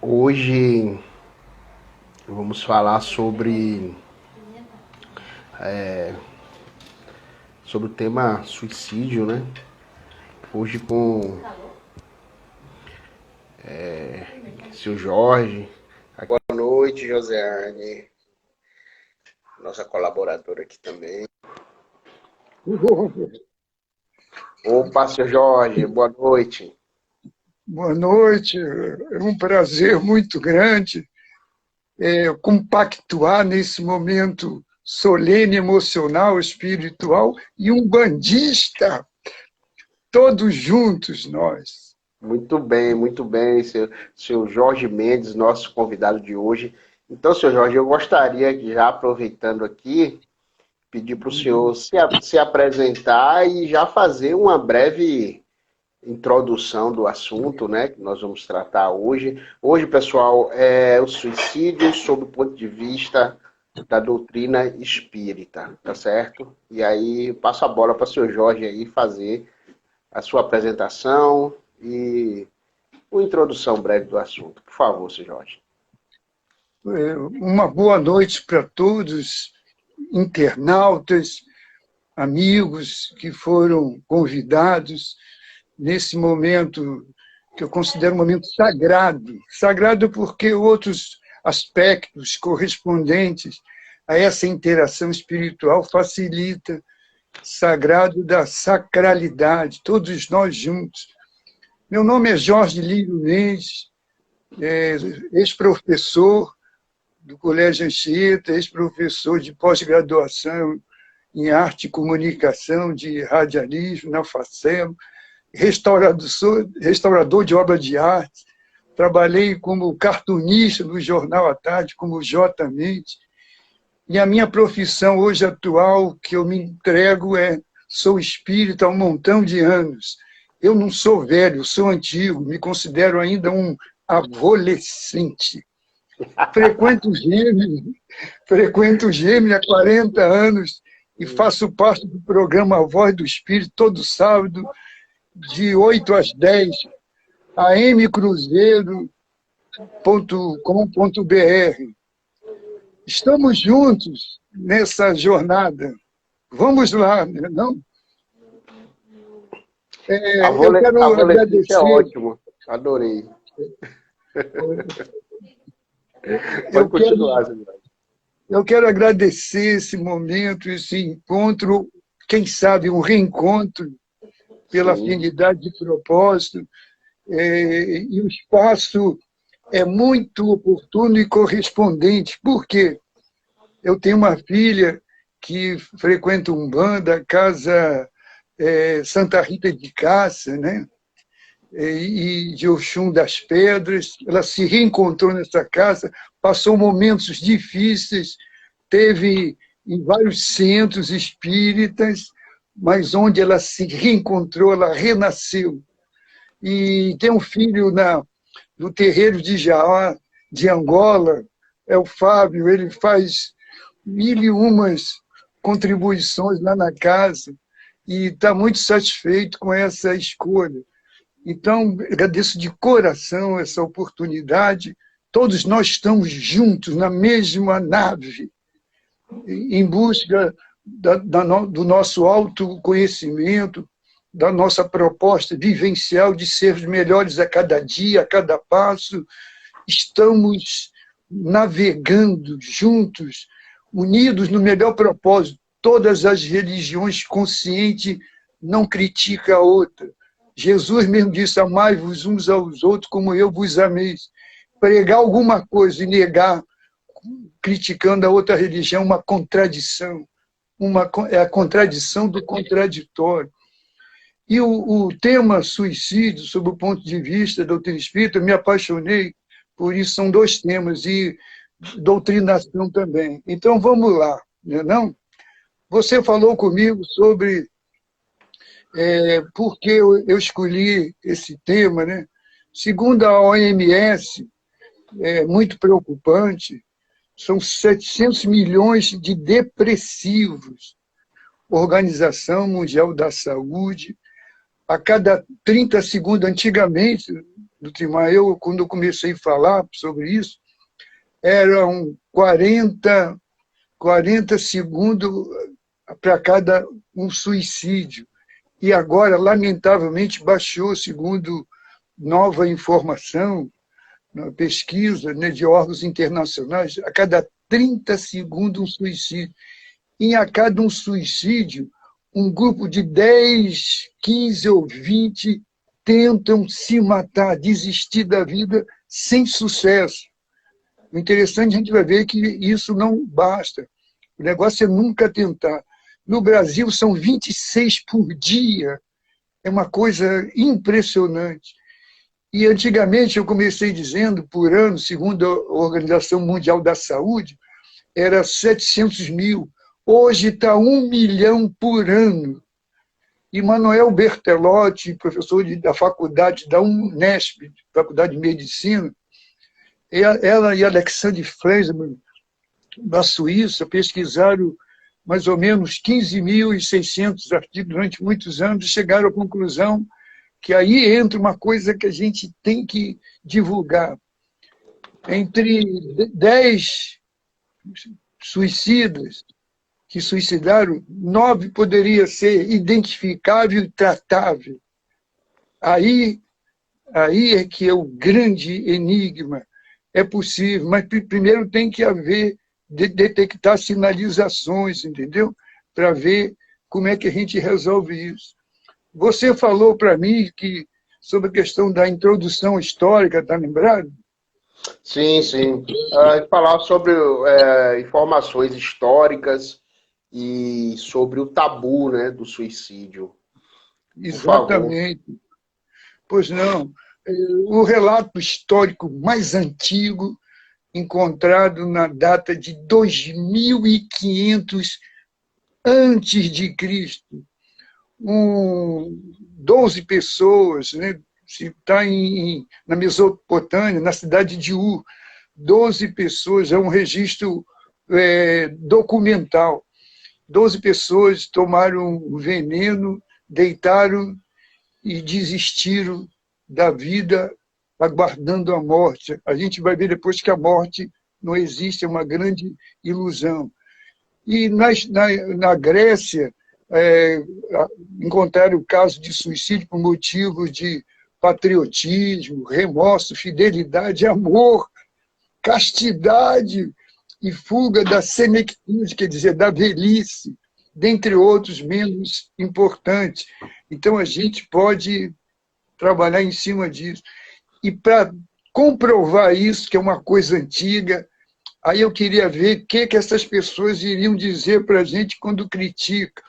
Hoje vamos falar sobre o tema suicídio, né? Hoje com o seu Jorge. Boa noite, Josiane, nossa colaboradora aqui também. Opa, seu Jorge, boa noite. Boa noite, é um prazer muito grande compactuar nesse momento solene, emocional, espiritual e umbandista, todos juntos nós. Muito bem, seu Jorge Mendes, nosso convidado de hoje. Então, seu Jorge, eu gostaria de, já aproveitando aqui, pedir para o senhor se apresentar e já fazer uma breve introdução do assunto, né, que nós vamos tratar hoje. Hoje, pessoal, é o suicídio sob o ponto de vista da doutrina espírita, tá certo? E aí, passo a bola para o senhor Jorge aí fazer a sua apresentação e uma introdução breve do assunto. Por favor, senhor Jorge. Uma boa noite para todos, internautas, amigos que foram convidados nesse momento que eu considero um momento sagrado. Sagrado porque outros aspectos correspondentes a essa interação espiritual facilita. Sagrado da sacralidade, todos nós juntos. Meu nome é Jorge Lírio Mendes, ex-professor do Colégio Anchieta, ex-professor de pós-graduação em arte e comunicação, de radialismo, na FACEM, restaurador de obra de arte, trabalhei como cartunista no Jornal à Tarde, como J. Mendes, e a minha profissão hoje atual, que eu me entrego, sou espírita há um montão de anos. Eu não sou velho, sou antigo, me considero ainda um adolescente. Frequento o Gêmeo há 40 anos e faço parte do programa Voz do Espírito todo sábado, de 8 às 10, amcruzeiro.com.br. Estamos juntos nessa jornada. Vamos lá, não? Eu quero agradecer. É ótimo, adorei. Pode continuar, senhor. Eu quero agradecer esse momento, esse encontro, quem sabe um reencontro pela afinidade de propósito, e o espaço é muito oportuno e correspondente. Por quê? Eu tenho uma filha que frequenta Umbanda, Casa Santa Rita de Cássia, né? E de Oxum das Pedras. Ela se reencontrou nessa casa, passou momentos difíceis, teve em vários centros espíritas, mas onde ela se reencontrou, ela renasceu. E tem um filho no terreiro de Jaá, de Angola, é o Fábio, ele faz 1001 contribuições lá na casa e está muito satisfeito com essa escolha. Então, agradeço de coração essa oportunidade. Todos nós estamos juntos na mesma nave, em busca do nosso autoconhecimento, da nossa proposta vivencial de sermos melhores a cada dia, a cada passo. Estamos navegando juntos, unidos no melhor propósito. Todas as religiões conscientes não criticam a outra. Jesus mesmo disse, amai-vos uns aos outros como eu vos amei. Pregar alguma coisa e negar, criticando a outra religião, uma contradição. É a contradição do contraditório. E o tema suicídio, sob o ponto de vista da doutrina espírita, eu me apaixonei por isso, são dois temas, e doutrinação também. Então, vamos lá, não? Você falou comigo sobre por que eu escolhi esse tema, né? Segundo a OMS, é muito preocupante, são 700 milhões de depressivos. Organização Mundial da Saúde a cada 30 segundos, antigamente, quando eu comecei a falar sobre isso, eram 40 segundos para cada um suicídio. E agora, lamentavelmente, baixou, segundo nova informação, na pesquisa, né, de órgãos internacionais, a cada 30 segundos um suicídio. E a cada um suicídio, um grupo de 10, 15 ou 20 tentam se matar, desistir da vida sem sucesso. O interessante, a gente vai ver que isso não basta. O negócio é nunca tentar. No Brasil, são 26 por dia. É uma coisa impressionante. E antigamente, eu comecei dizendo, por ano, segundo a Organização Mundial da Saúde, era 700 mil. Hoje está 1 milhão por ano. E Manuel Bertelotti, professor da faculdade da Unesp, Faculdade de Medicina, ela e Alexandre Fleischmann, da Suíça, pesquisaram mais ou menos 15.600 artigos durante muitos anos e chegaram à conclusão que aí entra uma coisa que a gente tem que divulgar. Entre 10 suicidas que suicidaram, 9 poderia ser identificável e tratável. Aí é que é o grande enigma. É possível, mas primeiro tem que haver, detectar sinalizações, entendeu? Para ver como é que a gente resolve isso. Você falou para mim sobre a questão da introdução histórica, está lembrado? Sim, sim. Falar sobre informações históricas e sobre o tabu, né, do suicídio. Por favor. Exatamente. Pois não. O relato histórico mais antigo, encontrado na data de 2500 antes de Cristo. 12 pessoas, né? Está na Mesopotâmia, na cidade de Ur, 12 pessoas, é um registro documental. 12 pessoas tomaram veneno, deitaram e desistiram da vida, aguardando a morte. A gente vai ver depois que a morte não existe, é uma grande ilusão. E na Grécia, encontraram o caso de suicídio por motivos de patriotismo, remorso, fidelidade, amor, castidade e fuga da senectude, quer dizer, da velhice, dentre outros menos importantes. Então, a gente pode trabalhar em cima disso. E para comprovar isso, que é uma coisa antiga, aí eu queria ver o que essas pessoas iriam dizer para a gente quando criticam.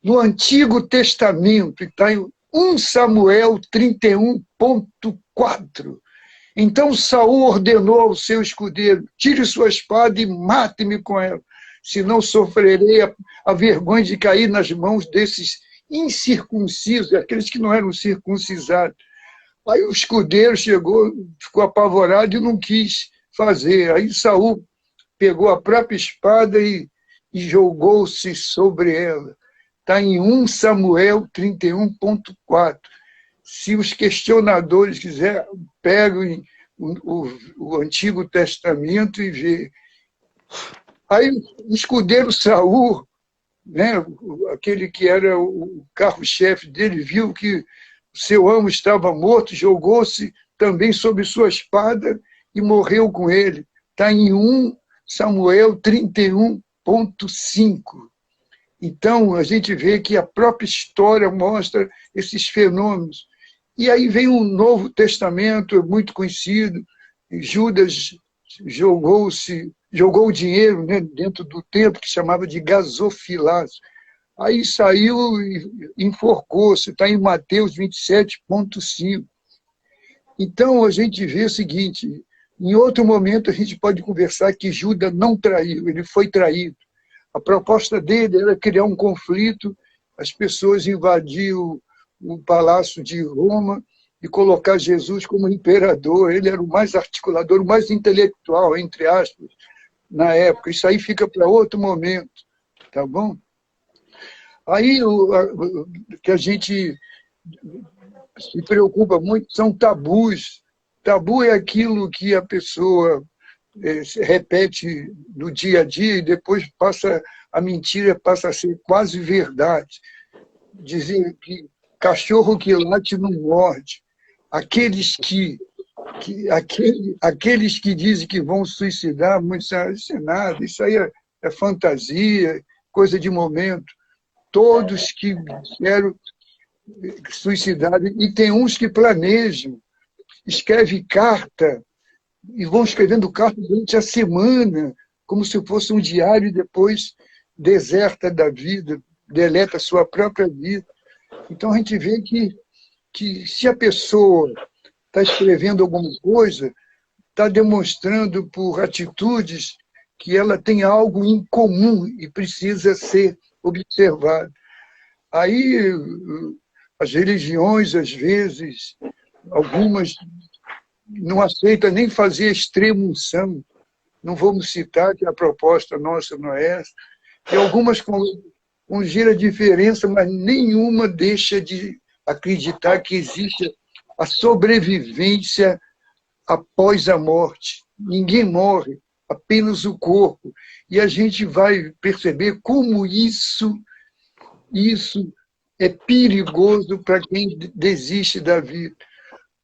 No Antigo Testamento, está em 1 Samuel 31.4. Então Saul ordenou ao seu escudeiro: tire sua espada e mate-me com ela, senão sofrerei a vergonha de cair nas mãos desses incircuncisos, aqueles que não eram circuncisados. Aí o escudeiro chegou, ficou apavorado e não quis fazer. Aí Saul pegou a própria espada e jogou-se sobre ela. Está em 1 Samuel 31.4. Se os questionadores quiserem, pegam o Antigo Testamento e vê. Aí o escudeiro Saul, né, aquele que era o carro-chefe dele, viu que o seu amo estava morto, jogou-se também sobre sua espada e morreu com ele. Está em 1 Samuel 31.5. Então, a gente vê que a própria história mostra esses fenômenos. E aí vem um Novo Testamento, muito conhecido. Judas jogou o dinheiro, né, dentro do templo, que chamava de gasofilaço. Aí saiu e enforcou-se, está em Mateus 27.5. Então, a gente vê o seguinte: em outro momento, a gente pode conversar que Judas não traiu, ele foi traído. A proposta dele era criar um conflito, as pessoas invadiam o palácio de Roma e colocar Jesus como imperador. Ele era o mais articulador, o mais intelectual, entre aspas, na época. Isso aí fica para outro momento, tá bom? Aí que a gente se preocupa muito são tabus. Tabu é aquilo que a pessoa se repete no dia a dia e depois a mentira passa a ser quase verdade. Dizer que cachorro que late não morde. Aqueles que dizem que vão suicidar, muitos dizem, isso é nada, isso aí é fantasia, coisa de momento. Todos que disseram suicidar, e tem uns que planejam, escreve carta, e vão escrevendo carta durante a semana, como se fosse um diário, e depois deserta da vida, deleta a sua própria vida. Então a gente vê que se a pessoa está escrevendo alguma coisa, está demonstrando por atitudes que ela tem algo em comum e precisa ser observado. Aí as religiões, às vezes, algumas não aceitam nem fazer extrema-unção. Não vamos citar que a proposta nossa não é essa. E algumas com ligeira diferença, mas nenhuma deixa de acreditar que existe a sobrevivência após a morte. Ninguém morre, apenas o corpo. E a gente vai perceber como isso é perigoso para quem desiste da vida.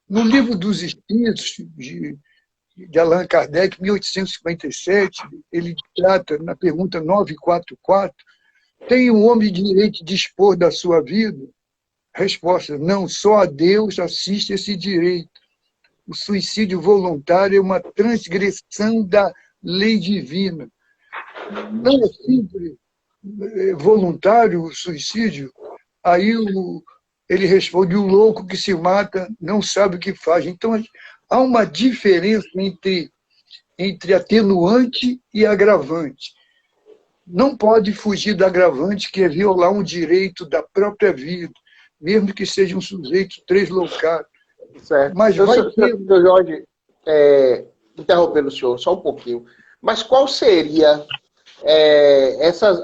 No livro dos Espíritos, de Allan Kardec, 1857, ele trata, na pergunta 944, tem o homem direito de dispor da sua vida? Resposta, não, só a Deus assiste esse direito. O suicídio voluntário é uma transgressão da lei divina. Não é simples voluntário o suicídio? Aí ele responde, o louco que se mata não sabe o que faz. Então, há uma diferença entre atenuante e agravante. Não pode fugir do agravante, que é violar um direito da própria vida, mesmo que seja um sujeito translocado. Certo. Mas vai ter... Seu Jorge, interrompendo o senhor só um pouquinho, mas qual seria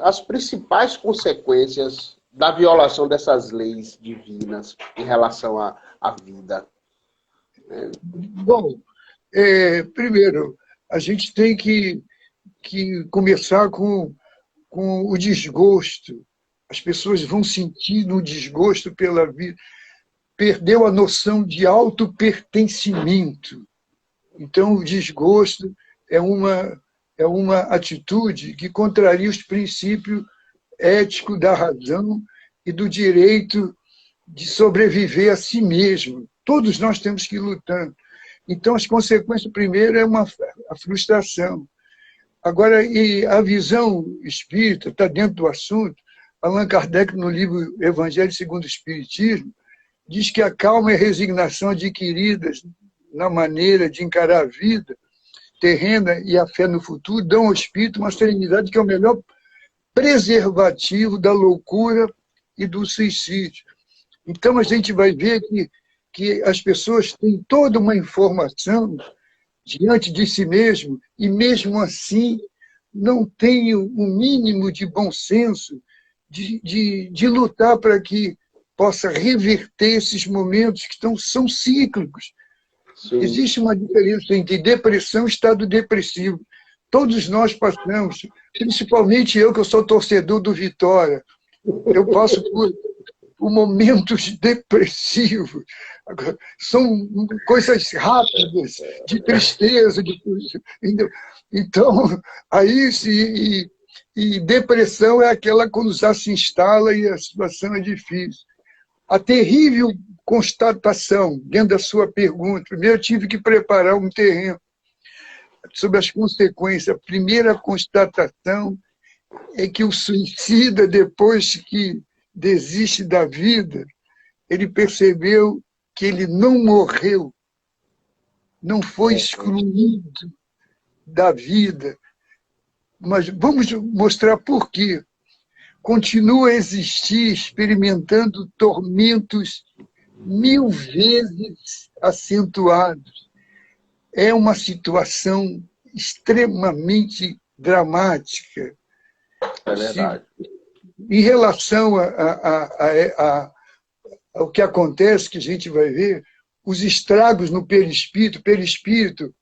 as principais consequências da violação dessas leis divinas em relação à vida? Bom, primeiro, a gente tem que começar com o desgosto. As pessoas vão sentindo um desgosto pela vida. Perdeu a noção de autopertencimento. Então, o desgosto é uma atitude que contraria os princípios éticos da razão e do direito de sobreviver a si mesmo. Todos nós temos que ir lutando. Então, as consequências, primeiro, é a frustração. Agora, e a visão espírita está dentro do assunto. Allan Kardec, no livro Evangelho segundo o Espiritismo, diz que a calma e a resignação adquiridas na maneira de encarar a vida terrena e a fé no futuro dão ao espírito uma serenidade que é o melhor preservativo da loucura e do suicídio. Então, a gente vai ver que as pessoas têm toda uma informação diante de si mesmo e, mesmo assim, não têm o mínimo de bom senso de lutar para que possa reverter esses momentos que são cíclicos. Sim. Existe uma diferença entre depressão e estado depressivo. Todos nós passamos, principalmente eu, que eu sou torcedor do Vitória. Eu passo por momentos depressivos. São coisas rápidas, de tristeza. Então, aí e depressão é aquela quando já se instala e a situação é difícil. A terrível constatação, dentro da sua pergunta, primeiro eu tive que preparar um terreno sobre as consequências. A primeira constatação é que o suicida, depois que desiste da vida, ele percebeu que ele não morreu, não foi excluído da vida. Mas vamos mostrar por quê. Continua a existir, experimentando tormentos 1000 vezes acentuados. É uma situação extremamente dramática. É verdade. Em relação o que acontece, que a gente vai ver, os estragos no perispírito. Perispírito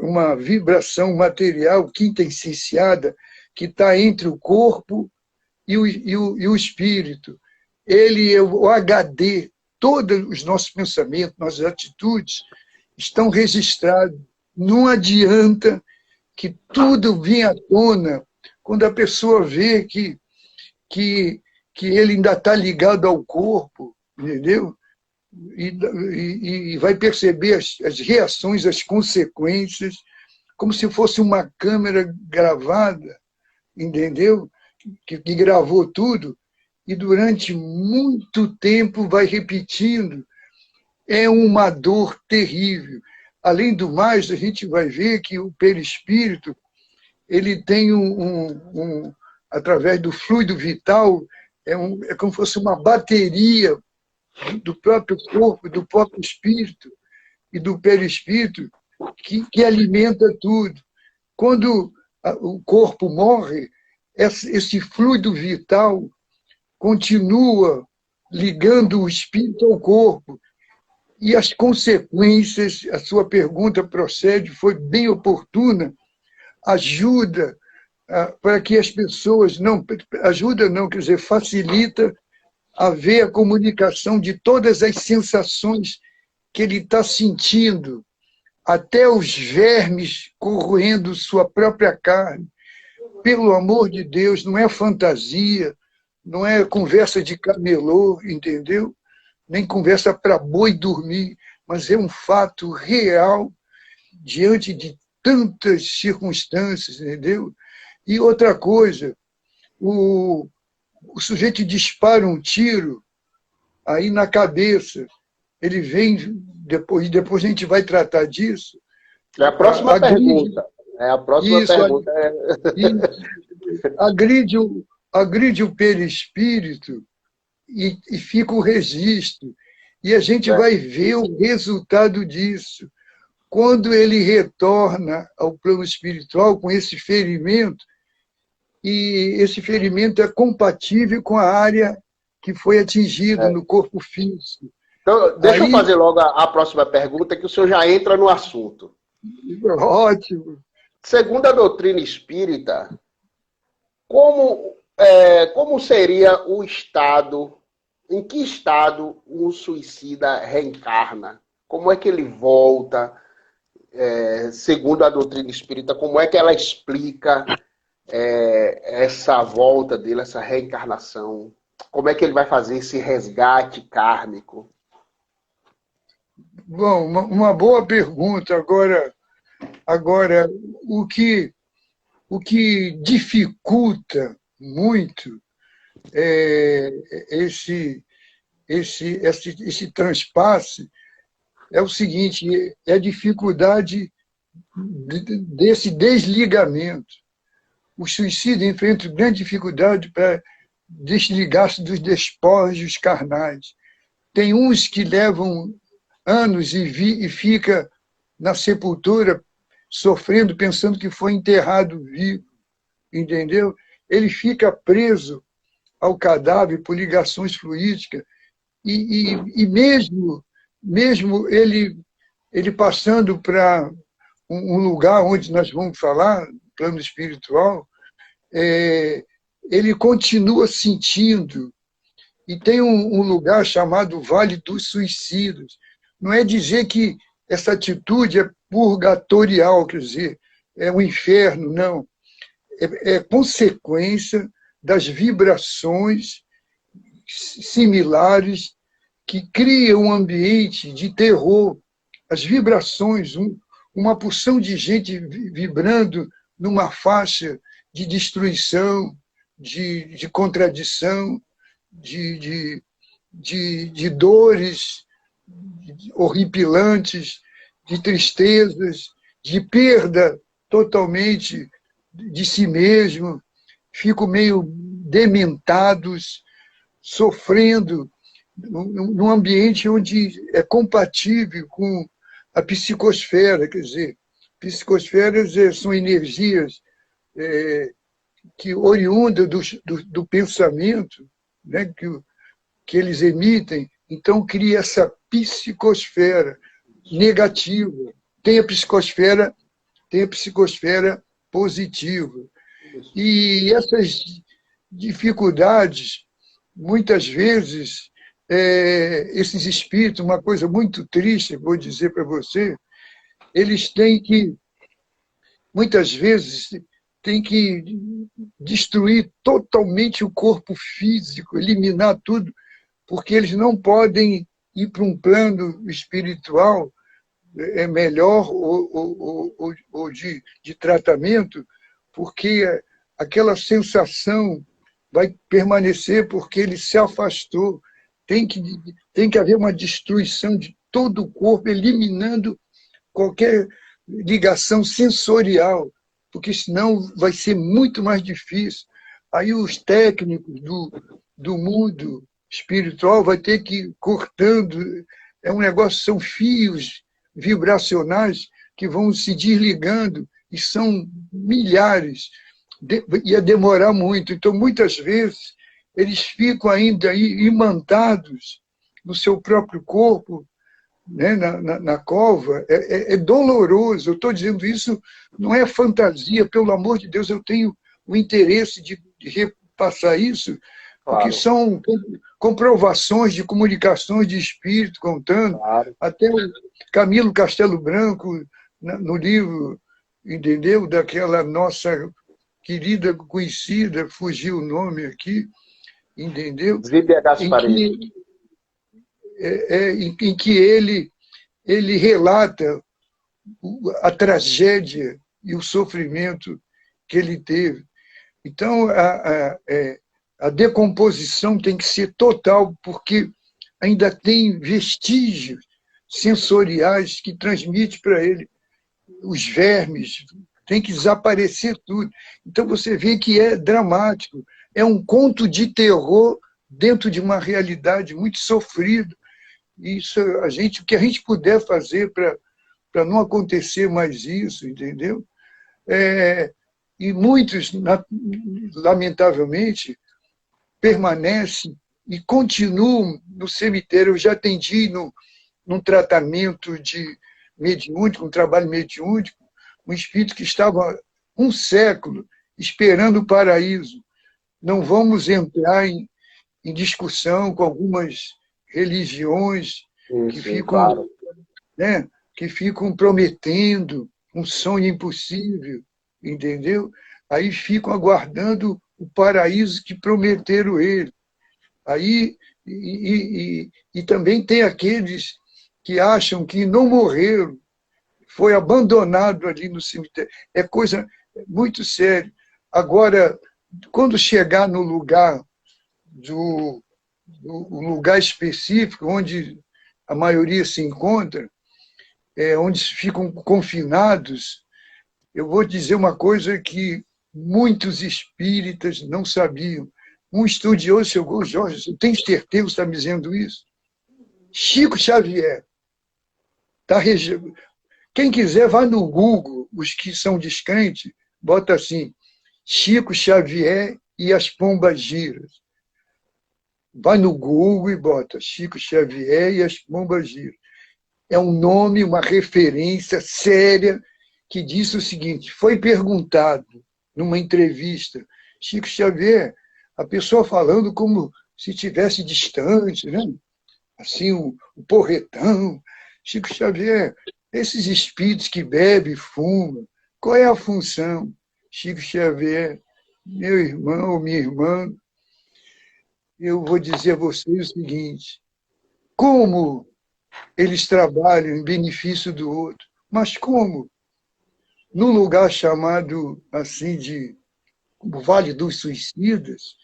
uma vibração material quintessenciada que está entre o corpo e o espírito. Ele é o HD, todos os nossos pensamentos, nossas atitudes estão registrados. Não adianta que tudo venha à tona quando a pessoa vê que ele ainda está ligado ao corpo, entendeu? E vai perceber as reações, as consequências, como se fosse uma câmera gravada, entendeu? Que gravou tudo, e durante muito tempo vai repetindo. É uma dor terrível. Além do mais, a gente vai ver que o perispírito ele tem através do fluido vital, é como se fosse uma bateria do próprio corpo, do próprio espírito e do perispírito, que alimenta tudo. Quando o corpo morre, esse fluido vital continua ligando o espírito ao corpo. E as consequências, a sua pergunta procede, foi bem oportuna, ajuda para que as pessoas não... Ajuda não, quer dizer, facilita a ver a comunicação de todas as sensações que ele está sentindo, até os vermes corroendo sua própria carne. Pelo amor de Deus, não é fantasia, não é conversa de camelô, entendeu? Nem conversa para boi dormir, mas é um fato real diante de tantas circunstâncias, entendeu? E outra coisa, o sujeito dispara um tiro aí na cabeça, ele vem, depois a gente vai tratar disso. É a próxima pergunta. É a próxima isso, pergunta. Agride o perispírito e fica o registro. E a gente vai ver o resultado disso. Quando ele retorna ao plano espiritual com esse ferimento, e esse ferimento é compatível com a área que foi atingida no corpo físico. Então, deixa eu fazer logo a próxima pergunta, que o senhor já entra no assunto. Ótimo. Segundo a doutrina espírita, como seria o estado, em que estado um suicida reencarna? Como é que ele volta? Segundo a doutrina espírita, como é que ela explica essa volta dele, essa reencarnação? Como é que ele vai fazer esse resgate kármico? Bom, uma boa pergunta. Agora o que dificulta muito esse transpasse é o seguinte, é a dificuldade desse desligamento. O suicídio enfrenta grande dificuldade para desligar-se dos despojos carnais. Tem uns que levam anos e fica na sepultura sofrendo, pensando que foi enterrado vivo, entendeu? Ele fica preso ao cadáver por ligações fluídicas e mesmo ele passando para um lugar onde nós vamos falar, plano espiritual, ele continua sentindo. E tem um lugar chamado Vale dos Suicidas. Não é dizer que essa atitude é purgatorial, quer dizer, é um inferno, não. É consequência das vibrações similares que criam um ambiente de terror. As vibrações, uma porção de gente vibrando numa faixa de destruição, de contradição, de dores horripilantes, de tristezas, de perda totalmente de si mesmo, ficam meio dementados, sofrendo num ambiente onde é compatível com a psicosfera, quer dizer, psicosferas são energias que oriundam do pensamento, né, que eles emitem, então cria essa psicosfera negativa. Tem a psicosfera positiva. E essas dificuldades, muitas vezes, esses espíritos, uma coisa muito triste, vou dizer para você, eles têm que, muitas vezes, têm que destruir totalmente o corpo físico, eliminar tudo, porque eles não podem ir para um plano espiritual melhor ou de tratamento, porque aquela sensação vai permanecer porque ele se afastou. Tem que haver uma destruição de todo o corpo, eliminando qualquer ligação sensorial, porque senão vai ser muito mais difícil. Aí os técnicos do mundo espiritual vai ter que ir cortando. É um negócio, são fios vibracionais que vão se desligando, e são milhares. Ia demorar muito. Então, muitas vezes, eles ficam ainda imantados no seu próprio corpo, né, na cova. É doloroso. Eu estou dizendo isso, não é fantasia, pelo amor de Deus, eu tenho o interesse de repassar isso, porque são comprovações de comunicações de espírito contando. Até o Camilo Castelo Branco, no livro, entendeu? Daquela nossa querida conhecida, fugiu o nome aqui, entendeu? Zíbia Gasparini. Em que ele relata a tragédia e o sofrimento que ele teve. Então, a decomposição tem que ser total, porque ainda tem vestígios sensoriais que transmite para ele os vermes, tem que desaparecer tudo. Então, você vê que é dramático. É um conto de terror dentro de uma realidade muito sofrida. Isso, o que a gente puder fazer para não acontecer mais isso, entendeu? E muitos, lamentavelmente, permanecem e continuam no cemitério. Eu já atendi num tratamento mediúnico, um trabalho mediúnico, um espírito que estava um século esperando o paraíso. Não vamos entrar em discussão com algumas religiões que ficam, né, que ficam prometendo um sonho impossível, entendeu? Aí ficam aguardando o paraíso que prometeram ele. Aí, e também tem aqueles que acham que não morreram, foi abandonado ali no cemitério. É coisa muito séria. Agora, quando chegar no lugar um lugar específico onde a maioria se encontra, onde ficam confinados, eu vou dizer uma coisa que muitos espíritas não sabiam. Um estudioso chegou, Jorge, eu tenho certeza que você está me dizendo isso? Chico Xavier. Quem quiser, vai no Google, os que são descrentes, bota assim, Chico Xavier e as Pombagiras. Vai no Google e bota Chico Xavier e as Pombagiras. É um nome, uma referência séria que diz o seguinte, foi perguntado numa entrevista, Chico Xavier, a pessoa falando como se estivesse distante, né? Assim, o porretão. Chico Xavier, esses espíritos que bebem e fumam, qual é a função? Chico Xavier, meu irmão, minha irmã, eu vou dizer a vocês o seguinte, como eles trabalham em benefício do outro, mas como? Num lugar chamado assim de Vale dos Suicidas,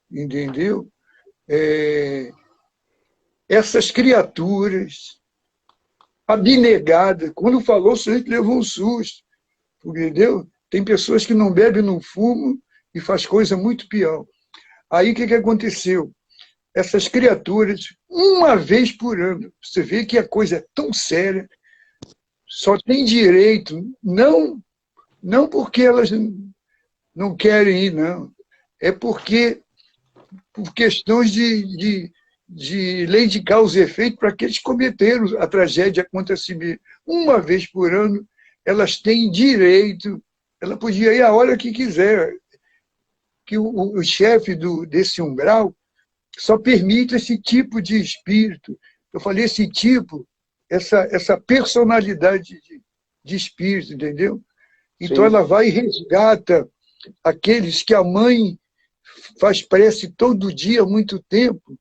entendeu? Essas criaturas abnegadas, quando falou, o sujeito levou um susto, entendeu? Tem pessoas que não bebem, não fumam e faz coisa muito pior. Aí o que aconteceu? Essas criaturas, uma vez por ano, você vê que a coisa é tão séria, só tem direito, não porque elas não querem ir, não. É porque por questões de lei de causa e efeito para aqueles que cometeram a tragédia contra si mesmo. Uma vez por ano, elas têm direito, ela podia ir a hora que quiser, que o chefe desse umbral só permite esse tipo de espírito. Eu falei esse tipo, essa personalidade de espírito, entendeu? Então Sim. ela vai e resgata aqueles que a mãe faz prece todo dia há muito tempo,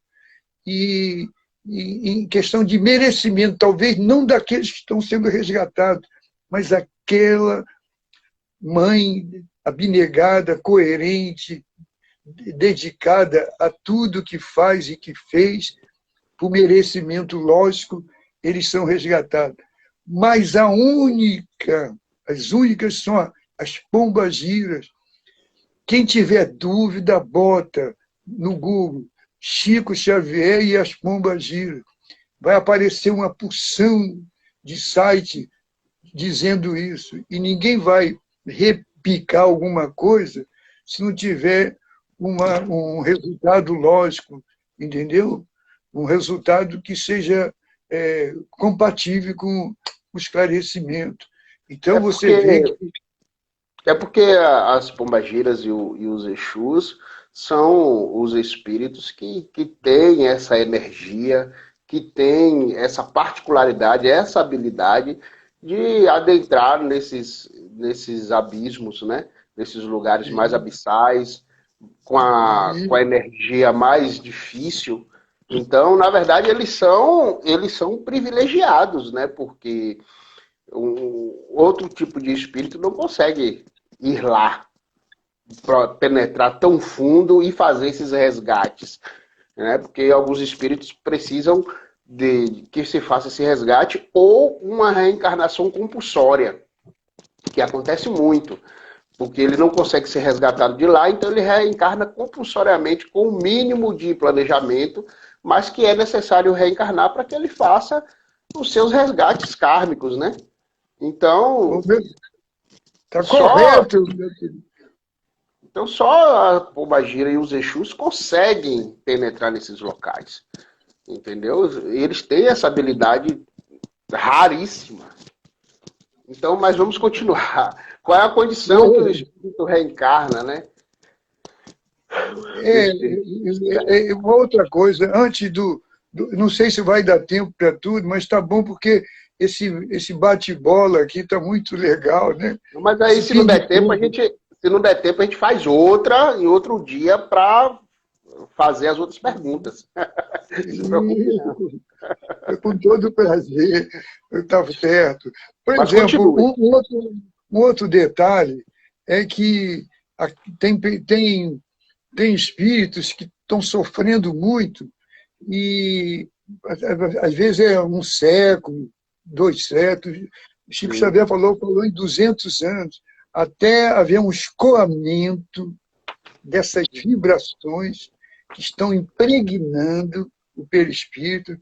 e em questão de merecimento, talvez não daqueles que estão sendo resgatados, mas aquela mãe abnegada, coerente, dedicada a tudo que faz e que fez, por merecimento lógico, eles são resgatados. Mas as únicas são as pombagiras. Quem tiver dúvida, bota no Google Chico Xavier e as pombagiras. Vai aparecer uma porção de site dizendo isso. E ninguém vai repicar alguma coisa se não tiver um resultado lógico, entendeu? Um resultado que seja compatível com o esclarecimento. Então, você vê que... É porque as pombagiras e os Exus são os espíritos que têm essa energia, que têm essa particularidade, essa habilidade de adentrar nesses abismos, né? Nesses lugares mais abissais, com a energia mais difícil. Então, na verdade, eles são privilegiados, né? Porque outro tipo de espírito não consegue ir lá, para penetrar tão fundo e fazer esses resgates, né? Porque alguns espíritos precisam de que se faça esse resgate ou uma reencarnação compulsória, que acontece muito, porque ele não consegue ser resgatado de lá, então ele reencarna compulsoriamente com o mínimo de planejamento, mas que é necessário reencarnar para que ele faça os seus resgates kármicos, né? Então, está correto, meu querido. Então só a pombagira e os Exus conseguem penetrar nesses locais, entendeu? Eles têm essa habilidade raríssima. Então, mas vamos continuar. Qual é a condição que o espírito reencarna, né? Uma outra coisa, antes não sei se vai dar tempo para tudo, mas está bom porque esse bate-bola aqui está muito legal, né? Mas aí, se não der tempo, a gente faz outra em outro dia para fazer as outras perguntas. Com todo prazer, está certo. Por exemplo, um outro detalhe é que tem espíritos que estão sofrendo muito e, às vezes, é um século, 2 séculos. Chico Xavier falou em 200 anos, até haver um escoamento dessas vibrações que estão impregnando o perispírito,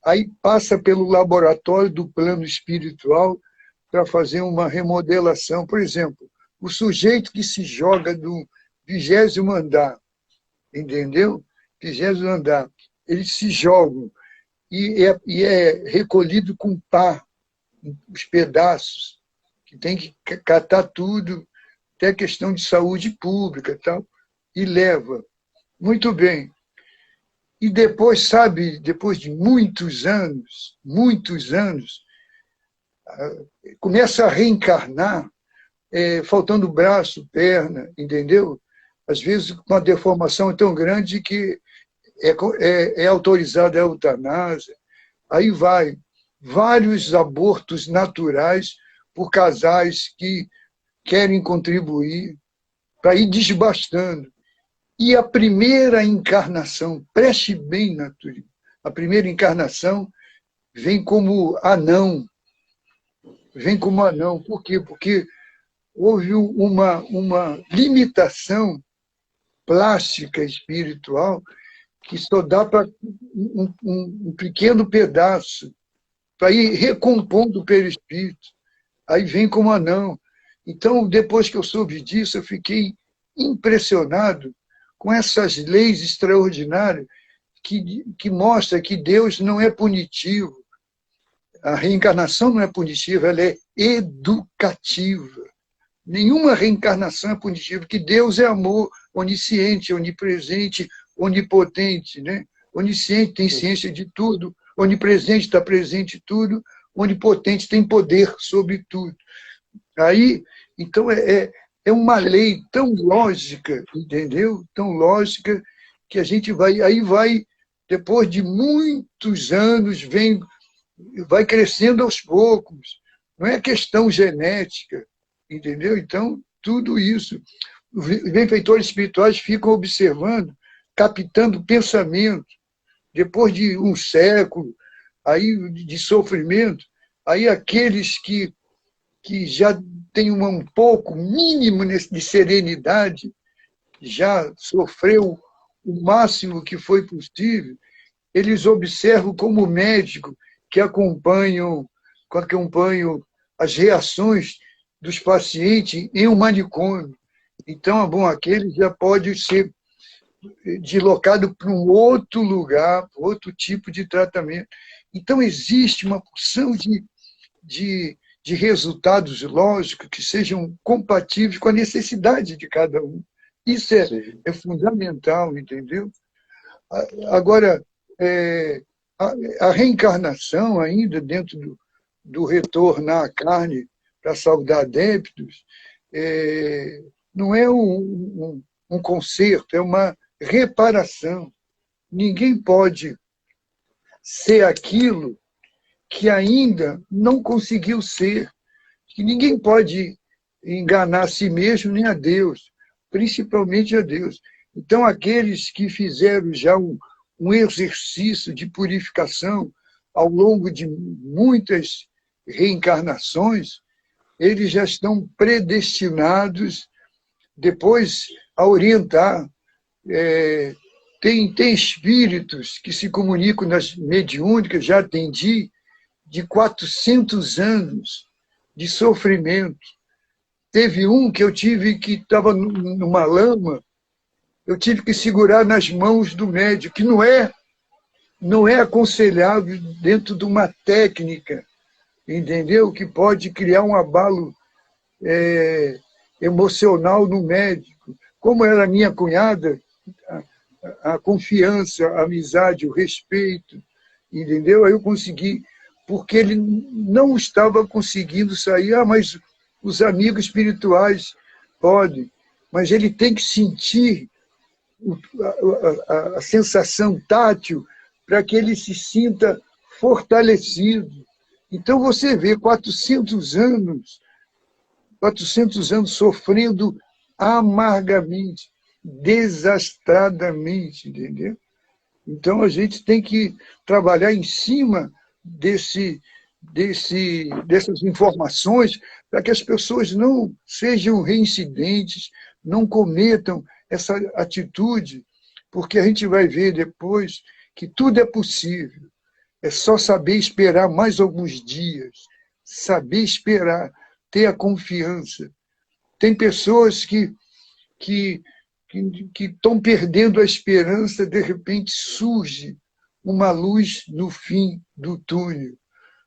aí passa pelo laboratório do plano espiritual para fazer uma remodelação. Por exemplo, o sujeito que se joga do 20º andar, entendeu? 20º andar, eles se jogam e é recolhido com pá, os pedaços, que tem que catar tudo, até questão de saúde pública e tal, e leva. Muito bem. E depois, sabe, depois de muitos anos, começa a reencarnar, faltando braço, perna, entendeu? Às vezes, com uma deformação tão grande que é autorizada a eutanásia. Aí vai vários abortos naturais por casais que querem contribuir para ir desbastando. E a primeira encarnação, preste bem, Naturino, a primeira encarnação vem como anão. Por quê? Porque houve uma limitação plástica espiritual que só dá para um pequeno pedaço, para ir recompondo o perispírito. Aí vem como anão. Então, depois que eu soube disso, eu fiquei impressionado com essas leis extraordinárias que mostra que Deus não é punitivo. A reencarnação não é punitiva, ela é educativa. Nenhuma reencarnação é punitiva, porque Deus é amor, onisciente, onipresente, onipotente, né? Onisciente tem ciência de tudo, onipresente está presente em tudo, onipotente tem poder sobre tudo. Aí, então, é uma lei tão lógica, entendeu? Tão lógica, que a gente vai, depois de muitos anos, vai crescendo aos poucos. Não é questão genética, entendeu? Então, tudo isso. Os benfeitores espirituais ficam observando, captando pensamento. Depois de um século aí de sofrimento, aí aqueles que já têm um pouco mínimo de serenidade, já sofreu o máximo que foi possível, eles observam como médico que acompanham as reações dos pacientes em um manicômio. Então, bom, aquele já pode ser deslocado para um outro lugar, outro tipo de tratamento. Então, existe uma porção de resultados lógicos que sejam compatíveis com a necessidade de cada um. Isso é fundamental, entendeu? Agora, a reencarnação, ainda dentro do retornar à carne para saudar adeptos, não é um conserto, é uma reparação. Ninguém pode ser aquilo que ainda não conseguiu ser. Que ninguém pode enganar a si mesmo nem a Deus, principalmente a Deus. Então, aqueles que fizeram já um exercício de purificação ao longo de muitas reencarnações, eles já estão predestinados depois a orientar. Tem espíritos que se comunicam nas mediúnicas, já atendi, de 400 anos de sofrimento. Teve um que eu tive que estava numa lama, eu tive que segurar nas mãos do médico, que não é aconselhável dentro de uma técnica, entendeu? Que pode criar um abalo emocional no médico. Como era minha cunhada, a confiança, a amizade, o respeito, entendeu? Aí eu consegui, porque ele não estava conseguindo sair. Mas os amigos espirituais podem, mas ele tem que sentir a sensação tátil para que ele se sinta fortalecido. Então você vê 400 anos sofrendo amargamente, desastradamente, entendeu? Então a gente tem que trabalhar em cima dessas informações para que as pessoas não sejam reincidentes, não cometam essa atitude, porque a gente vai ver depois que tudo é possível. É só saber esperar mais alguns dias, saber esperar, ter a confiança. Tem pessoas que estão perdendo a esperança, de repente surge uma luz no fim do túnel.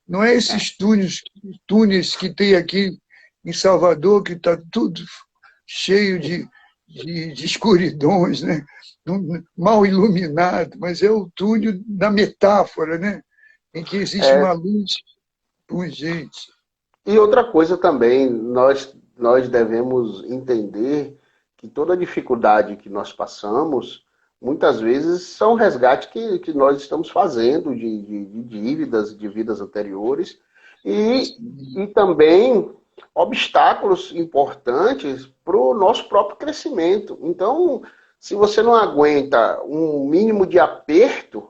Não é esses túneis que tem aqui em Salvador, que está tudo cheio de escuridões, né? Mal iluminado, mas é o túnel da metáfora, né? Em que existe uma luz pungente. E outra coisa também, nós devemos entender que toda dificuldade que nós passamos, muitas vezes são resgates que nós estamos fazendo de dívidas, de vidas anteriores, e também obstáculos importantes para o nosso próprio crescimento. Então, se você não aguenta um mínimo de aperto,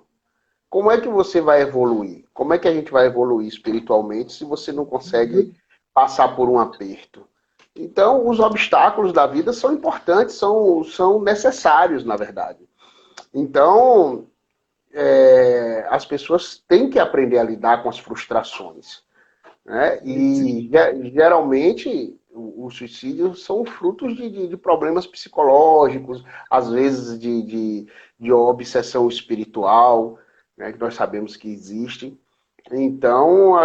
como é que você vai evoluir? Como é que a gente vai evoluir espiritualmente se você não consegue passar por um aperto? Então, os obstáculos da vida são importantes, são necessários, na verdade. Então, as pessoas têm que aprender a lidar com as frustrações, né? E geralmente, o suicídio são frutos de problemas psicológicos, às vezes de obsessão espiritual, né, que nós sabemos que existe. Então,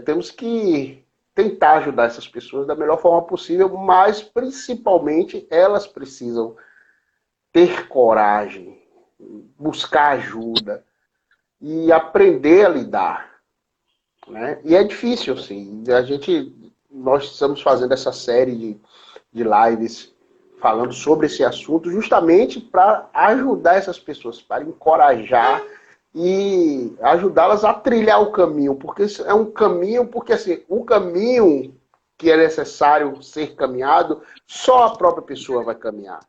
temos que tentar ajudar essas pessoas da melhor forma possível, mas principalmente elas precisam ter coragem, buscar ajuda e aprender a lidar, né? E é difícil, sim. Nós estamos fazendo essa série de lives falando sobre esse assunto justamente para ajudar essas pessoas, para encorajar e ajudá-las a trilhar o caminho, porque é um caminho, porque assim, o caminho que é necessário ser caminhado, só a própria pessoa vai caminhar.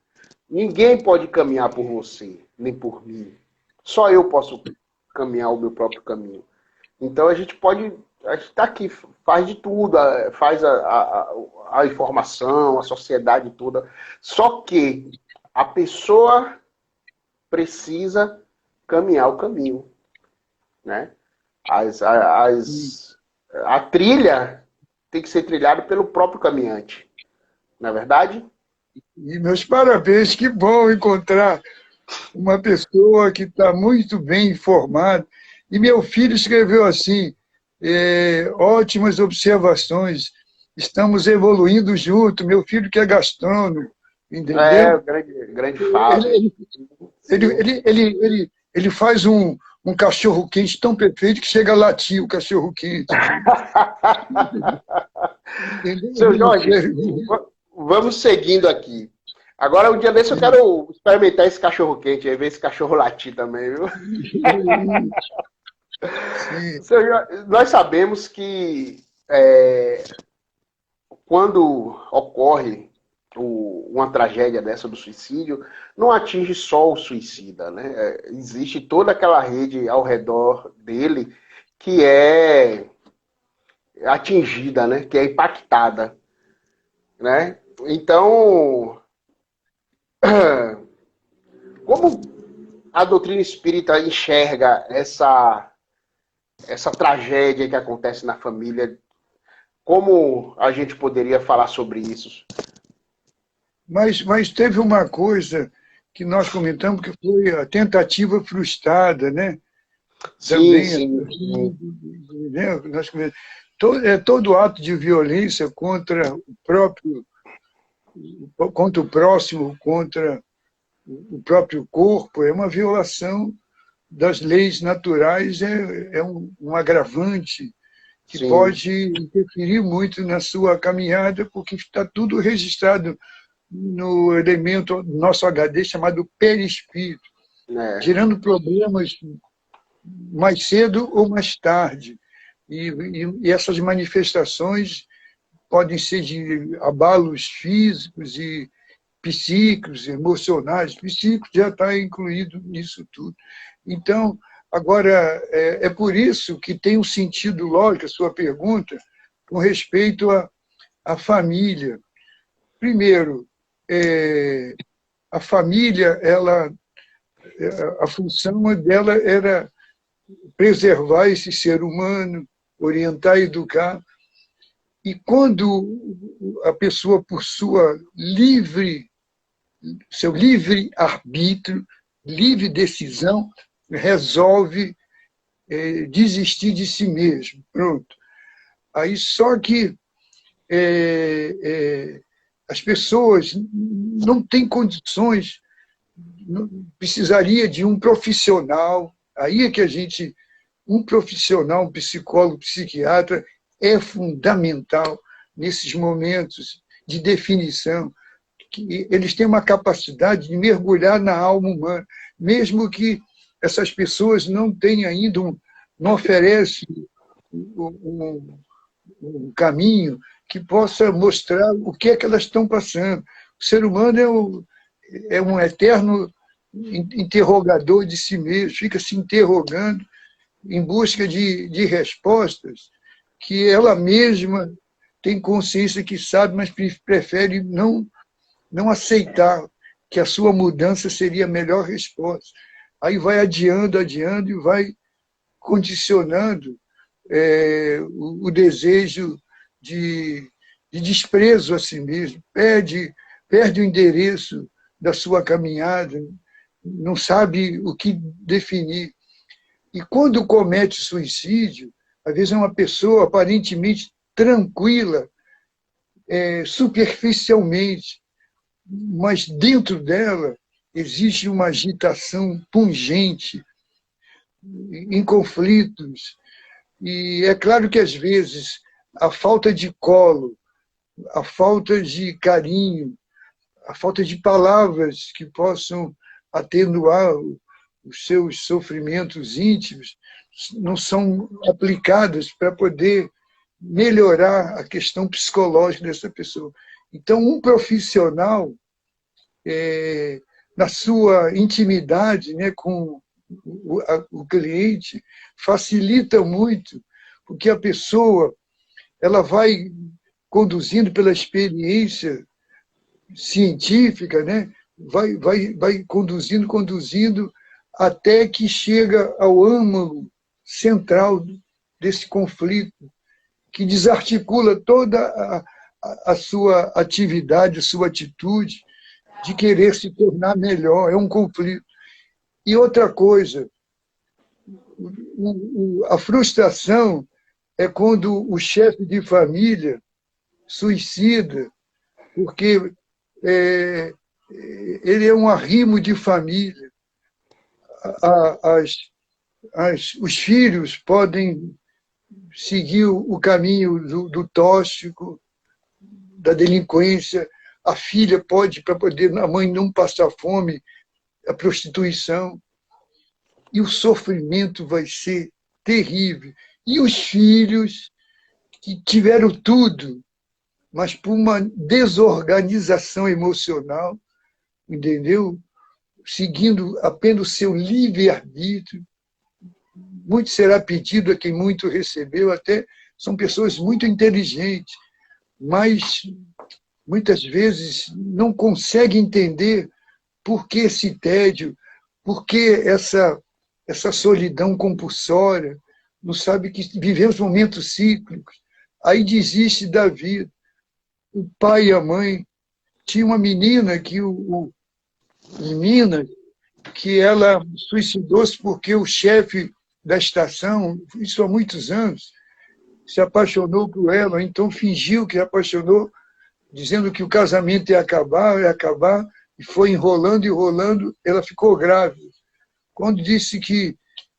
Ninguém pode caminhar por você, nem por mim. Só eu posso caminhar o meu próprio caminho. Então a gente está aqui, faz de tudo, faz a informação, a sociedade toda. Só que a pessoa precisa caminhar o caminho, né? A trilha tem que ser trilhada pelo próprio caminhante, não é verdade? E meus parabéns, que bom encontrar uma pessoa que está muito bem informada. E meu filho escreveu assim, ótimas observações, estamos evoluindo junto. Meu filho que é gastrônomo, É, entendeu? o grande Fábio. Ele faz um cachorro-quente tão perfeito que chega a latir o cachorro-quente. Seu Jorge, vamos seguindo aqui. Agora, um dia desse eu quero experimentar esse cachorro-quente, aí ver esse cachorro latir também, viu? Seu Jorge, nós sabemos que quando ocorre uma tragédia dessa do suicídio, não atinge só o suicida, né? Existe toda aquela rede ao redor dele que é atingida, né? Que é impactada, né? Então, como a doutrina espírita enxerga essa tragédia que acontece na família? Como a gente poderia falar sobre isso? Mas teve uma coisa que nós comentamos que foi a tentativa frustrada, né? Sim, Também, sim. né? Todo ato de violência contra o próximo, contra o próprio corpo, é uma violação das leis naturais, é um agravante que Sim. pode interferir muito na sua caminhada, porque está tudo registrado no elemento do nosso HD chamado perispírito, gerando problemas mais cedo ou mais tarde. E essas manifestações podem ser de abalos físicos e psíquicos, emocionais. Psíquicos já está incluído nisso tudo. Então, agora, é por isso que tem um sentido lógico a sua pergunta com respeito à família. Primeiro, a família, a função dela era preservar esse ser humano, orientar, educar. E quando a pessoa, por seu livre arbítrio, livre decisão, resolve desistir de si mesmo. Pronto. Aí só que as pessoas não têm condições, precisaria de um profissional. Aí é que um profissional, um psicólogo, psiquiatra, é fundamental nesses momentos de definição, que eles têm uma capacidade de mergulhar na alma humana, mesmo que essas pessoas não tenham ainda, não oferecem um caminho que possa mostrar o que é que elas estão passando. O ser humano é um eterno interrogador de si mesmo, fica se interrogando em busca de respostas que ela mesma tem consciência que sabe, mas prefere não aceitar que a sua mudança seria a melhor resposta. Aí vai adiando e vai condicionando o desejo de de desprezo a si mesmo, perde o endereço da sua caminhada, não sabe o que definir. E quando comete suicídio, às vezes é uma pessoa aparentemente tranquila, superficialmente, mas dentro dela existe uma agitação pungente, em conflitos. E é claro que, às vezes, a falta de colo, a falta de carinho, a falta de palavras que possam atenuar os seus sofrimentos íntimos não são aplicadas para poder melhorar a questão psicológica dessa pessoa. Então, um profissional, na sua intimidade, né, com o cliente, facilita muito, porque a pessoa ela vai conduzindo pela experiência científica, né, vai conduzindo, até que chega ao âmago central desse conflito, que desarticula toda a sua atividade, a sua atitude de querer se tornar melhor. É um conflito. E outra coisa, a frustração é quando o chefe de família suicida, porque ele é um arrimo de família. Os filhos podem seguir o caminho do tóxico, da delinquência. A filha pode, para poder a mãe não passar fome, a prostituição. E o sofrimento vai ser terrível. E os filhos que tiveram tudo, mas por uma desorganização emocional, entendeu? Seguindo apenas o seu livre-arbítrio, muito será pedido a quem muito recebeu, até são pessoas muito inteligentes, mas muitas vezes não conseguem entender por que esse tédio, por que essa solidão compulsória, não sabe que vivemos momentos cíclicos. Aí desiste da vida. O pai e a mãe. Tinha uma menina em Minas, que ela suicidou-se porque o chefe da estação, isso há muitos anos, se apaixonou por ela, então fingiu que se apaixonou, dizendo que o casamento ia acabar, e foi enrolando, ela ficou grávida. Quando disse que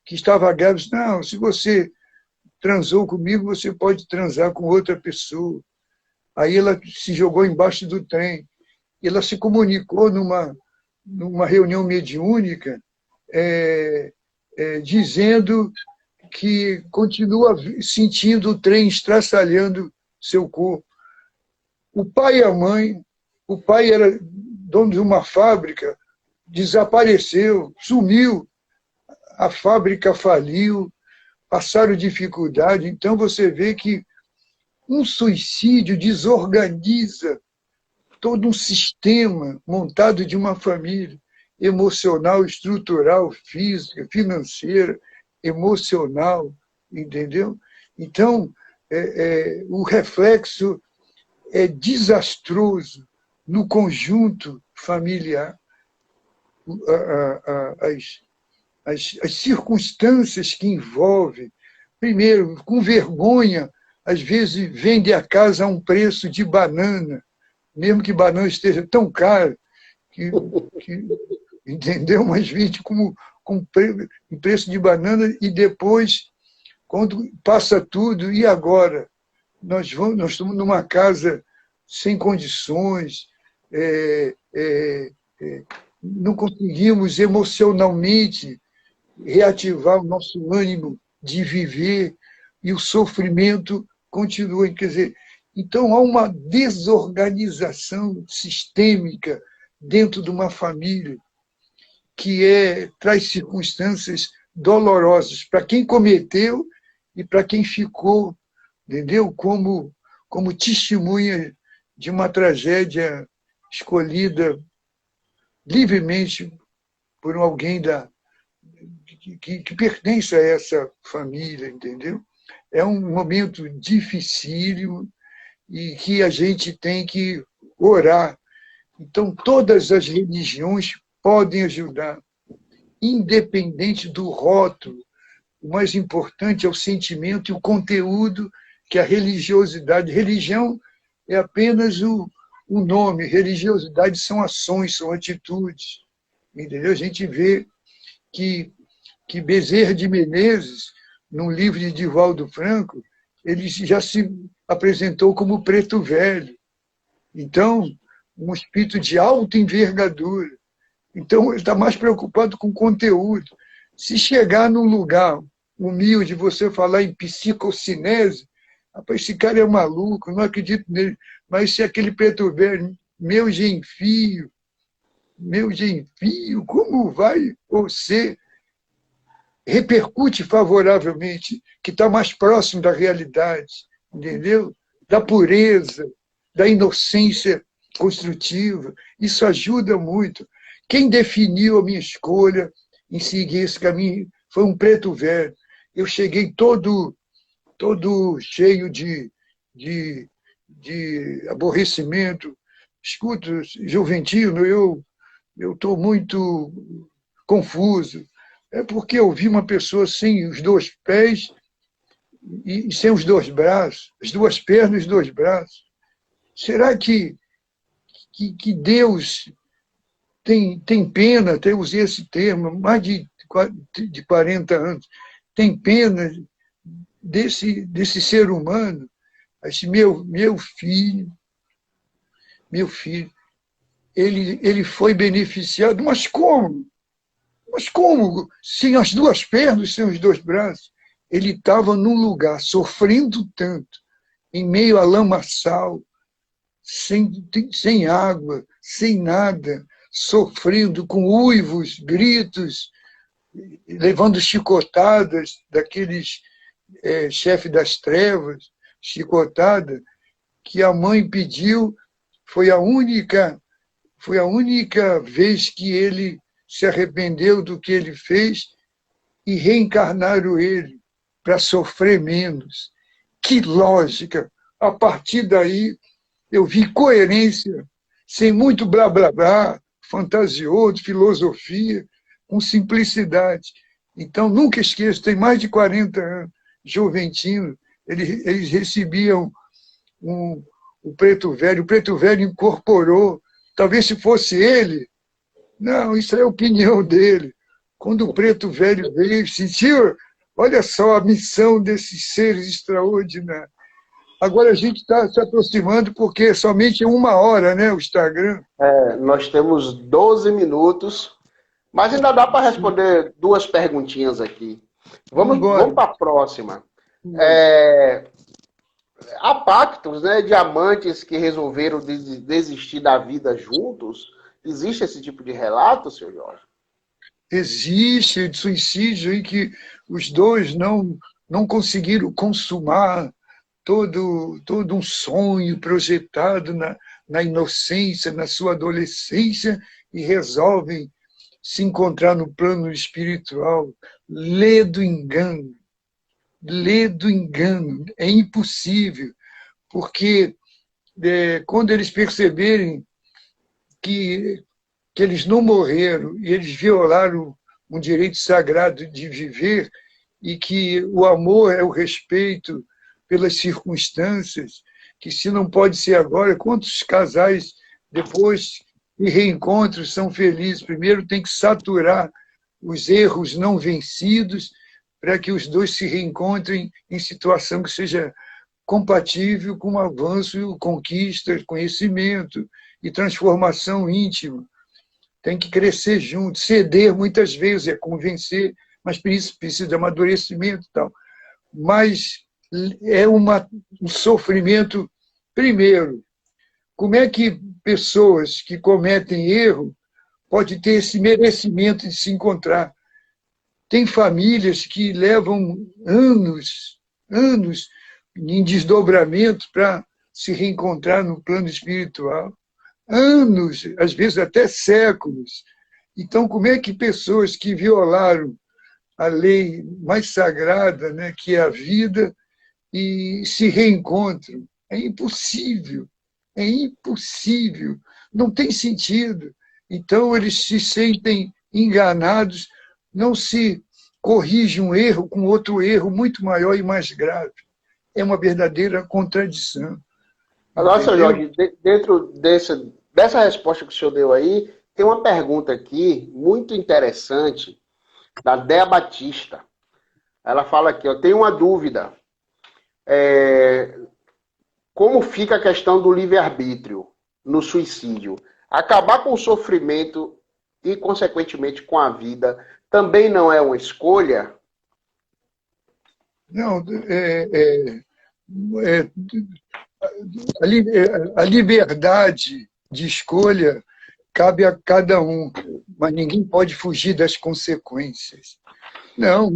estava grávida, disse, não, se você transou comigo, você pode transar com outra pessoa. Aí ela se jogou embaixo do trem. Ela se comunicou numa reunião mediúnica, dizendo que continua sentindo o trem estraçalhando seu corpo. O pai e a mãe, o pai era dono de uma fábrica, desapareceu, sumiu, a fábrica faliu, passaram dificuldade. Então, você vê que um suicídio desorganiza todo um sistema montado de uma família, emocional, estrutural, física, financeira, emocional, entendeu? Então, o reflexo é desastroso no conjunto familiar. As circunstâncias que envolvem, primeiro, com vergonha, às vezes vende a casa a um preço de banana, mesmo que banana esteja tão cara, entendeu? Mas vende com preço de banana e depois, quando passa tudo, e agora? Nós estamos numa casa sem condições, não conseguimos emocionalmente reativar o nosso ânimo de viver e o sofrimento continua. Quer dizer, então há uma desorganização sistêmica dentro de uma família que traz circunstâncias dolorosas para quem cometeu e para quem ficou, entendeu? Como testemunha de uma tragédia escolhida livremente por alguém que pertence a essa família, entendeu? É um momento dificílimo e que a gente tem que orar. Então, todas as religiões podem ajudar, independente do rótulo. O mais importante é o sentimento e o conteúdo que a religiosidade... Religião é apenas o nome, religiosidade são ações, são atitudes. Entendeu? A gente vê que Bezerra de Menezes, num livro de Divaldo Franco, ele já se apresentou como preto velho. Então, um espírito de alta envergadura. Então, ele está mais preocupado com conteúdo. Se chegar num lugar humilde, você falar em psicocinese, rapaz, esse cara é maluco, não acredito nele. Mas se aquele preto velho, meu genfio, como vai você repercute favoravelmente, que está mais próximo da realidade, entendeu? Da pureza, da inocência construtiva. Isso ajuda muito. Quem definiu a minha escolha em seguir esse caminho foi um preto velho. Eu cheguei todo cheio de aborrecimento. Escuta, Juventino, eu estou muito confuso. É porque eu vi uma pessoa sem os dois pés e sem os dois braços, as duas pernas e os dois braços. Será que Deus tem pena, até usei esse termo, mais de 40 anos, tem pena desse ser humano? Esse meu filho, ele foi beneficiado, mas como? Mas como? Sem as duas pernas, sem os dois braços. Ele estava num lugar sofrendo tanto, em meio a lamaçal, sem água, sem nada, sofrendo com uivos, gritos, levando chicotadas daqueles chefes das trevas, chicotada, que a mãe pediu, foi a única vez que ele se arrependeu do que ele fez e reencarnaram ele para sofrer menos. Que lógica! A partir daí, eu vi coerência, sem muito blá, blá, blá, fantasioso, filosofia, com simplicidade. Então, nunca esqueço, tem mais de 40 anos, Juventino, eles recebiam o preto velho incorporou, talvez se fosse ele. Não, isso é a opinião dele. Quando o preto velho veio, sentiu, olha só a missão desses seres extraordinários. Agora a gente está se aproximando porque é somente 1 hora, né, o Instagram. Nós temos 12 minutos, mas ainda dá para responder 2 perguntinhas aqui. Vamos para a próxima. Há pactos, né, de amantes que resolveram desistir da vida juntos? Existe esse tipo de relato, senhor Jorge? Existe de suicídio em que os dois não conseguiram consumar todo um sonho projetado na inocência, na sua adolescência, e resolvem se encontrar no plano espiritual. Lê do engano. É impossível, porque quando eles perceberem que eles não morreram e eles violaram um direito sagrado de viver e que o amor é o respeito pelas circunstâncias, que se não pode ser agora, quantos casais depois de reencontros são felizes? Primeiro tem que saturar os erros não vencidos para que os dois se reencontrem em situação que seja compatível com o avanço, conquista, conhecimento e transformação íntima. Tem que crescer junto. Ceder, muitas vezes, é convencer, mas precisa de amadurecimento e tal. Mas é um sofrimento. Primeiro, como é que pessoas que cometem erro podem ter esse merecimento de se encontrar? Tem famílias que levam anos em desdobramento para se reencontrar no plano espiritual. Anos, às vezes até séculos. Então, como é que pessoas que violaram a lei mais sagrada, né, que é a vida, e se reencontram? É impossível. É impossível. Não tem sentido. Então, eles se sentem enganados, não se corrige um erro com outro erro muito maior e mais grave. É uma verdadeira contradição. Agora, seu Entendeu? Jorge, dentro dessa resposta que o senhor deu aí, tem uma pergunta aqui muito interessante da Dea Batista. Ela fala aqui, eu tenho uma dúvida. Como fica a questão do livre-arbítrio no suicídio? Acabar com o sofrimento e, consequentemente, com a vida também não é uma escolha? Não, é, a liberdade de escolha cabe a cada um, mas ninguém pode fugir das consequências. Não,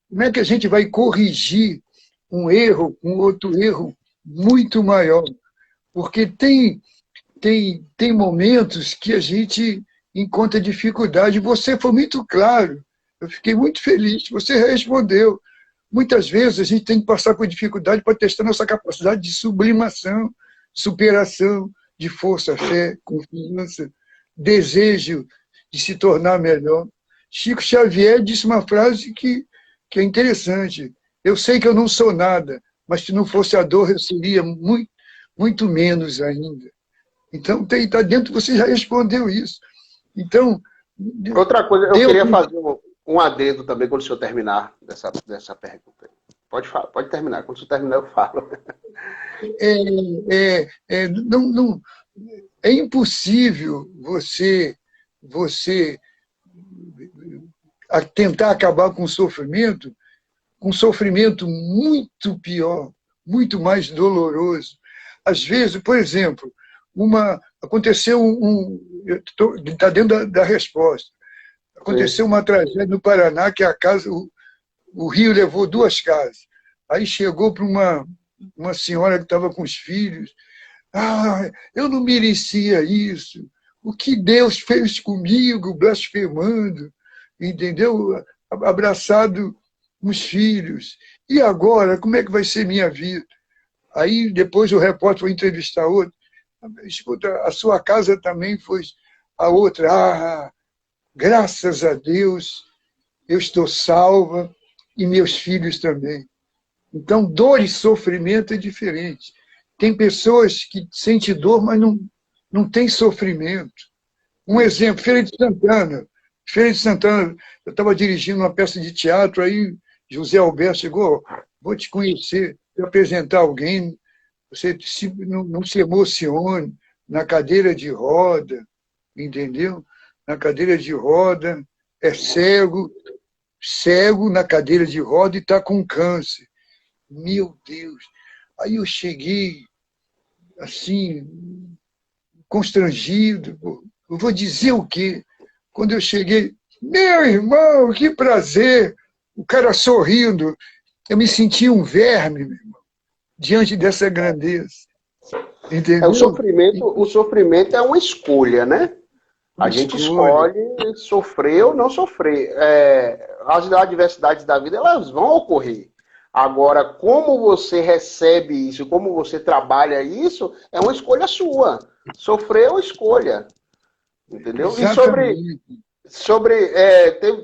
como é que a gente vai corrigir um erro com outro erro muito maior? Porque tem momentos que a gente encontra dificuldade. Você foi muito claro, eu fiquei muito feliz, você respondeu. Muitas vezes a gente tem que passar por dificuldade para testar nossa capacidade de sublimação, superação, de força, fé, confiança, desejo de se tornar melhor. Chico Xavier disse uma frase que é interessante. Eu sei que eu não sou nada, mas se não fosse a dor, eu seria muito, muito menos ainda. Então, está dentro, você já respondeu isso. Então, Outra coisa, eu Deus queria fazer um adendo também quando o senhor terminar dessa pergunta. Pode terminar. Quando o senhor terminar, eu falo. não, é impossível você tentar acabar com um sofrimento muito pior, muito mais doloroso. Às vezes, por exemplo, aconteceu está dentro da resposta. Aconteceu uma tragédia no Paraná que o rio levou 2 casas. Aí chegou para uma senhora que estava com os filhos. Eu não merecia isso. O que Deus fez comigo, blasfemando, entendeu? Abraçado os filhos. E agora, como é que vai ser minha vida? Aí depois o repórter foi entrevistar outro. Escuta, a sua casa também foi a outra. Graças a Deus, eu estou salva e meus filhos também. Então, dor e sofrimento é diferente. Tem pessoas que sentem dor, mas não tem sofrimento. Um exemplo, Feira de Santana. Feira de Santana, eu estava dirigindo uma peça de teatro, aí José Alberto chegou, vou te conhecer, vou apresentar alguém, você não se emocione na cadeira de roda, entendeu? Na cadeira de roda, é cego na cadeira de roda e está com câncer. Meu Deus! Aí eu cheguei, assim, constrangido. Eu vou dizer o quê? Quando eu cheguei, meu irmão, que prazer! O cara sorrindo. Eu me senti um verme, meu irmão, diante dessa grandeza. Entendeu? O sofrimento é uma escolha, né? A gente escolhe sofrer ou não sofrer. As adversidades da vida, elas vão ocorrer. Agora, como você recebe isso, como você trabalha isso, é uma escolha sua. Sofrer é uma escolha. Entendeu? Exatamente.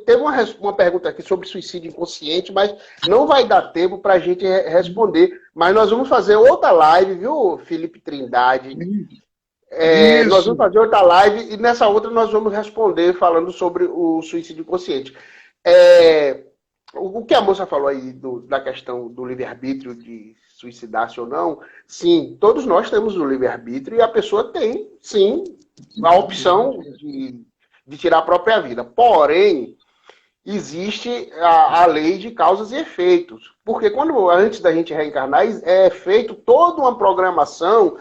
Teve uma pergunta aqui sobre suicídio inconsciente, mas não vai dar tempo para a gente responder. Mas nós vamos fazer outra live, viu, Felipe Trindade? Nós vamos fazer outra live e nessa outra nós vamos responder falando sobre o suicídio consciente. O que a moça falou aí da questão do livre-arbítrio de suicidar-se ou não, sim, todos nós temos o livre-arbítrio e a pessoa tem, sim, a opção de tirar a própria vida. Porém, existe a lei de causas e efeitos. Porque antes da gente reencarnar, é feito toda uma programação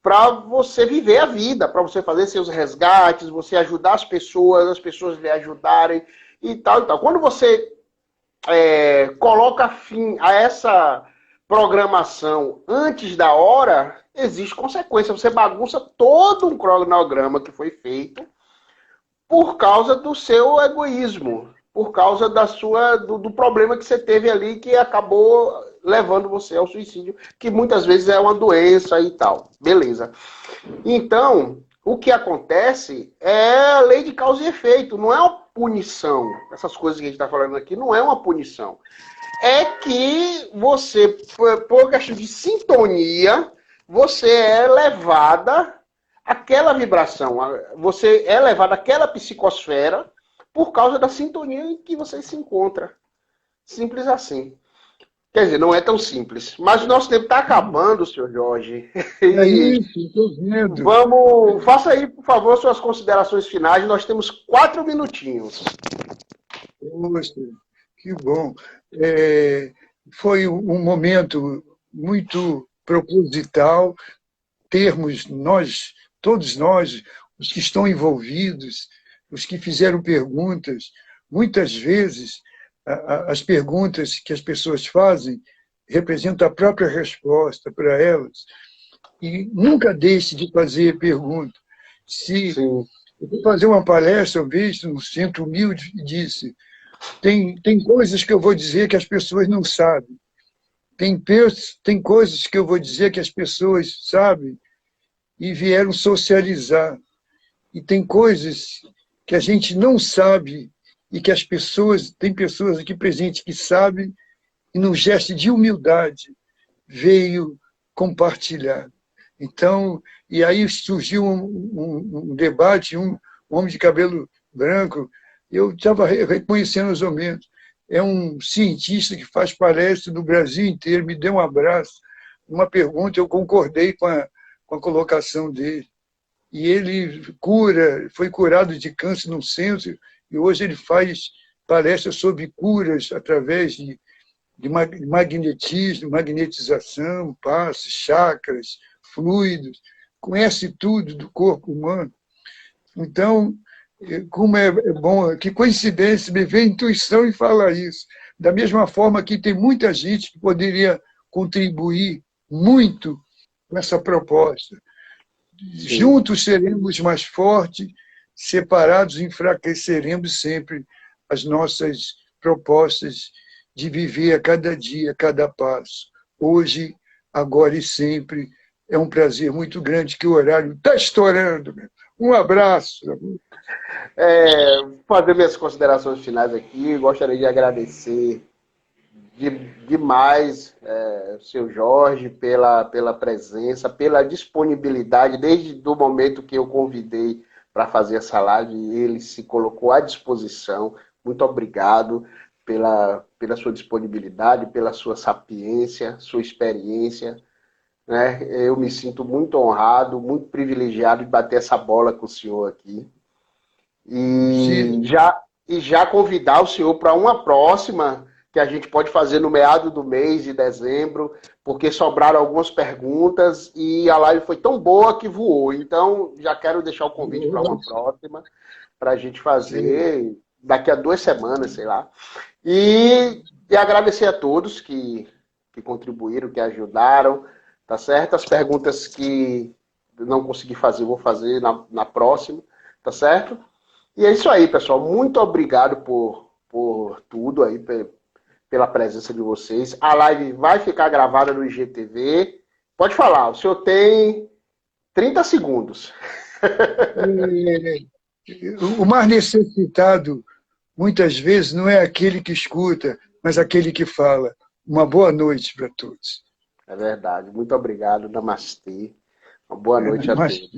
para você viver a vida, para você fazer seus resgates, você ajudar as pessoas lhe ajudarem e tal e tal. Quando você coloca fim a essa programação antes da hora, existe consequência. Você bagunça todo um cronograma que foi feito por causa do seu egoísmo, por causa do problema que você teve ali que acabou levando você ao suicídio, que muitas vezes é uma doença e tal. Beleza. Então, o que acontece é a lei de causa e efeito, não é uma punição. Essas coisas que a gente está falando aqui não é uma punição. É que você, por questão de sintonia, você é levada àquela vibração, você é levado àquela psicosfera por causa da sintonia em que você se encontra. Simples assim. Quer dizer, não é tão simples. Mas o nosso tempo está acabando, senhor Jorge. É isso, estou vendo. Faça aí, por favor, suas considerações finais. Nós temos 4 minutinhos. Poxa, que bom. Foi um momento muito proposital termos todos nós, os que estão envolvidos, os que fizeram perguntas, muitas vezes as perguntas que as pessoas fazem representam a própria resposta para elas. E nunca deixe de fazer pergunta. Se eu vou fazer uma palestra, eu vejo no Centro Humilde e disse: tem coisas que eu vou dizer que as pessoas não sabem. Tem coisas que eu vou dizer que as pessoas sabem e vieram socializar. E tem coisas que a gente não sabe e que tem pessoas aqui presentes que sabem e, num gesto de humildade, veio compartilhar. Então, e aí surgiu um debate, um homem de cabelo branco, eu estava reconhecendo mais ou menos, é um cientista que faz palestra no Brasil inteiro, me deu um abraço, uma pergunta, eu concordei com a colocação dele. E ele foi curado de câncer no centro, e hoje ele faz palestras sobre curas através de magnetismo, magnetização, passes, chakras, fluidos, conhece tudo do corpo humano. Então, como é bom, que coincidência, me vem a intuição em falar isso. Da mesma forma que tem muita gente que poderia contribuir muito com essa proposta. Sim. Juntos seremos mais fortes, separados enfraqueceremos sempre as nossas propostas de viver a cada dia, a cada passo. Hoje, agora e sempre, é um prazer muito grande que o horário está estourando. Um abraço. Fazer minhas considerações finais aqui, gostaria de agradecer demais o seu Jorge pela presença, pela disponibilidade, desde o momento que eu convidei para fazer essa live, ele se colocou à disposição. Muito obrigado pela sua disponibilidade, pela sua sapiência, sua experiência. Né? Eu me sinto muito honrado, muito privilegiado de bater essa bola com o senhor aqui. E já convidar o senhor para uma próxima que a gente pode fazer no meado do mês de dezembro, porque sobraram algumas perguntas e a live foi tão boa que voou. Então, já quero deixar o convite para uma próxima, para a gente fazer daqui a 2 semanas, sei lá. E agradecer a todos que contribuíram, que ajudaram, tá certo? As perguntas que não consegui fazer, vou fazer na próxima, tá certo? E é isso aí, pessoal. Muito obrigado por tudo aí, pela presença de vocês. A live vai ficar gravada no IGTV. Pode falar, o senhor tem 30 segundos. O mais necessitado, muitas vezes, não é aquele que escuta, mas aquele que fala. Uma boa noite para todos. É verdade. Muito obrigado. Namastê. Uma boa noite a todos.